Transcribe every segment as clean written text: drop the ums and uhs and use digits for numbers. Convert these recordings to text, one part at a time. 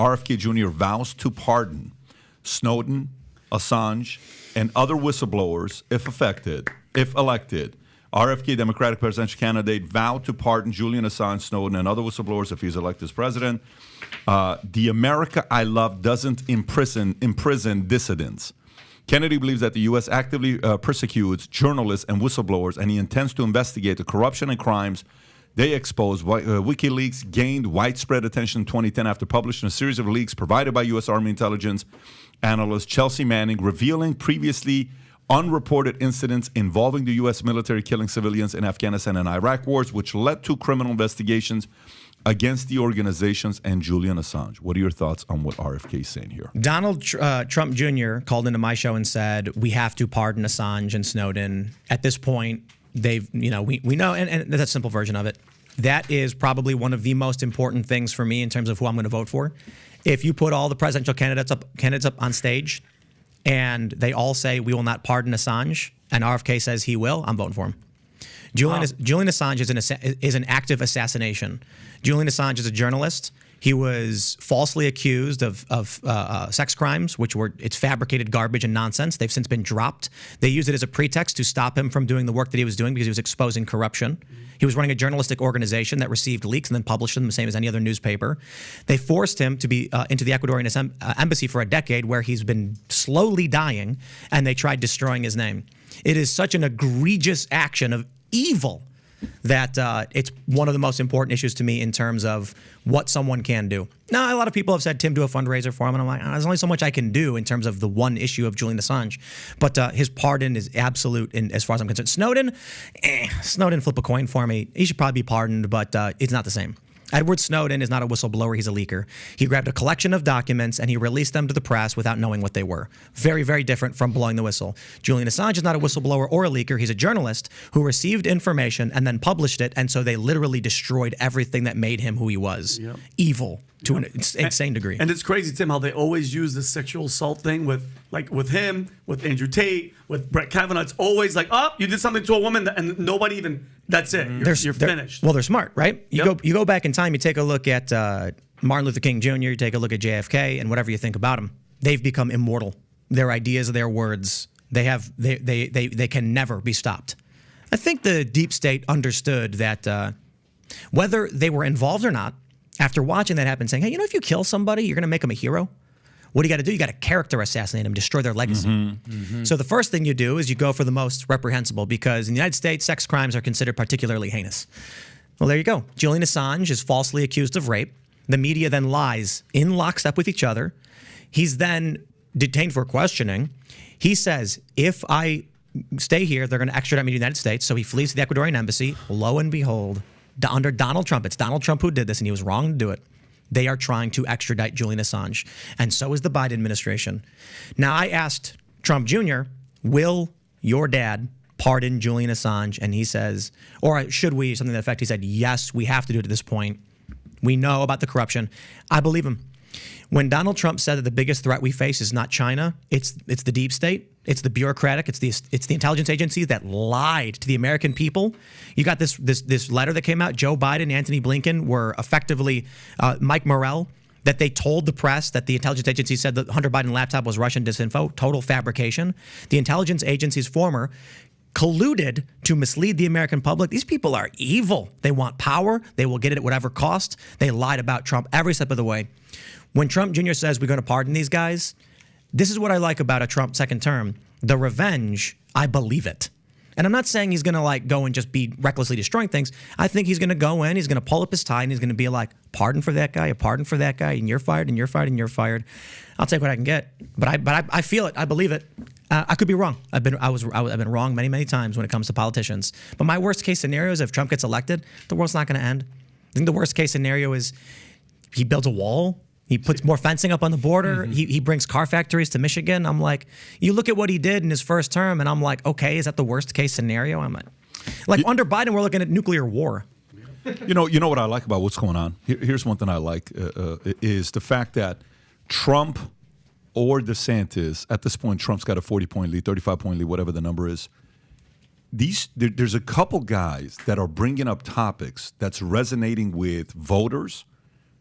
RFK Jr. vows to pardon Snowden, Assange, and other whistleblowers if elected. RFK, Democratic presidential candidate, vowed to pardon Julian Assange, Snowden, and other whistleblowers if he's elected as president. The America I love doesn't imprison dissidents. Kennedy believes that the U.S. actively persecutes journalists and whistleblowers, and he intends to investigate the corruption and crimes they expose. WikiLeaks gained widespread attention in 2010 after publishing a series of leaks provided by U.S. Army intelligence analyst Chelsea Manning, revealing previously unreported incidents involving the U.S. military killing civilians in Afghanistan and Iraq wars, which led to criminal investigations against the organizations and Julian Assange. What are your thoughts on what RFK is saying here? Donald Trump Jr. called into my show and said, we have to pardon Assange and Snowden. At this point, we know, and that's a simple version of it. That is probably one of the most important things for me in terms of who I'm going to vote for. If you put all the presidential candidates up on stage and they all say we will not pardon Assange, and RFK says he will, I'm voting for him. Julian Assange is an active assassination. Julian Assange is a journalist. He was falsely accused of sex crimes, it's fabricated garbage and nonsense. They've since been dropped. They used it as a pretext to stop him from doing the work that he was doing because he was exposing corruption. He was running a journalistic organization that received leaks and then published them the same as any other newspaper. They forced him to be into the Ecuadorian embassy for a decade where he's been slowly dying, and they tried destroying his name. It is such an egregious action of evil that it's one of the most important issues to me in terms of what someone can do. Now, a lot of people have said, Tim, do a fundraiser for him. And I'm like, there's only so much I can do in terms of the one issue of Julian Assange. But his pardon is absolute as far as I'm concerned. Snowden, flip a coin for me. He should probably be pardoned, but it's not the same. Edward Snowden is not a whistleblower. He's a leaker. He grabbed a collection of documents and he released them to the press without knowing what they were. Very, very different from blowing the whistle. Julian Assange is not a whistleblower or a leaker. He's a journalist who received information and then published it, and so they literally destroyed everything that made him who he was. Yep. Evil to an insane degree. And it's crazy, Tim, how they always use the sexual assault thing with him, with Andrew Tate, with Brett Kavanaugh. It's always like, oh, you did something to a woman, and nobody even, that's it. You're finished. Well, they're smart, right? You go back in time, you take a look at Martin Luther King Jr., you take a look at JFK, and whatever you think about them, they've become immortal. Their ideas, their words, they can never be stopped. I think the deep state understood that whether they were involved or not, after watching that happen, saying, hey, if you kill somebody, you're going to make them a hero. What do you got to do? You got to character assassinate them, destroy their legacy. So the first thing you do is you go for the most reprehensible, because in the United States, sex crimes are considered particularly heinous. Well, there you go. Julian Assange is falsely accused of rape. The media then lies in lockstep with each other. He's then detained for questioning. He says, if I stay here, they're going to extradite me to the United States. So he flees to the Ecuadorian embassy. Lo and behold, under Donald Trump, it's Donald Trump who did this, and he was wrong to do it. They are trying to extradite Julian Assange, and so is the Biden administration. Now, I asked Trump Jr., will your dad pardon Julian Assange? And he says, or should we, something to that effect. He said, yes, we have to do it at this point. We know about the corruption. I believe him. When Donald Trump said that the biggest threat we face is not China, it's the deep state, it's the bureaucratic, it's the intelligence agencies that lied to the American people. You got this letter that came out. Joe Biden and Antony Blinken were effectively Mike Morell, that they told the press that the intelligence agency said the Hunter Biden laptop was Russian disinfo, total fabrication. The intelligence agency's former colluded to mislead the American public. These people are evil. They want power. They will get it at whatever cost. They lied about Trump every step of the way. When Trump Jr. says we're going to pardon these guys, this is what I like about a Trump second term. The revenge, I believe it. And I'm not saying he's going to go and just be recklessly destroying things. I think he's going to go in, he's going to pull up his tie, and he's going to be like, pardon for that guy, a pardon for that guy, and you're fired, and you're fired, and you're fired. I'll take what I can get. But I feel it. I believe it. I could be wrong. I've been wrong many, many times when it comes to politicians. But my worst case scenario is if Trump gets elected, the world's not going to end. I think the worst case scenario is he builds a wall. He puts more fencing up on the border. He brings car factories to Michigan. I'm like, you look at what he did in his first term, and I'm like, okay, is that the worst case scenario? I'm like under Biden, we're looking at nuclear war. You know what I like about what's going on? Here's one thing I like is the fact that Trump or DeSantis, at this point, Trump's got a 40-point lead, 35-point lead, whatever the number is. There's a couple guys that are bringing up topics that's resonating with voters,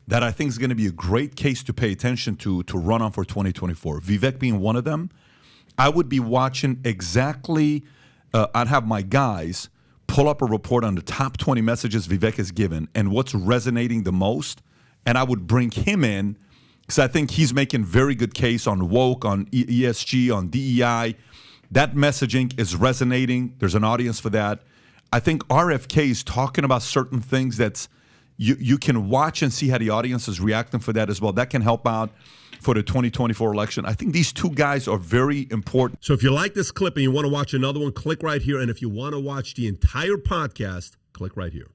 that I think is going to be a great case to pay attention to run on for 2024. Vivek being one of them. I would be watching exactly, I'd have my guys pull up a report on the top 20 messages Vivek has given and what's resonating the most, and I would bring him in because I think he's making very good case on woke, on ESG, on DEI. That messaging is resonating. There's an audience for that. I think RFK is talking about certain things that's you can watch and see how the audience is reacting for that as well. That can help out for the 2024 election. I think these two guys are very important. So if you like this clip and you want to watch another one, click right here. And if you want to watch the entire podcast, click right here.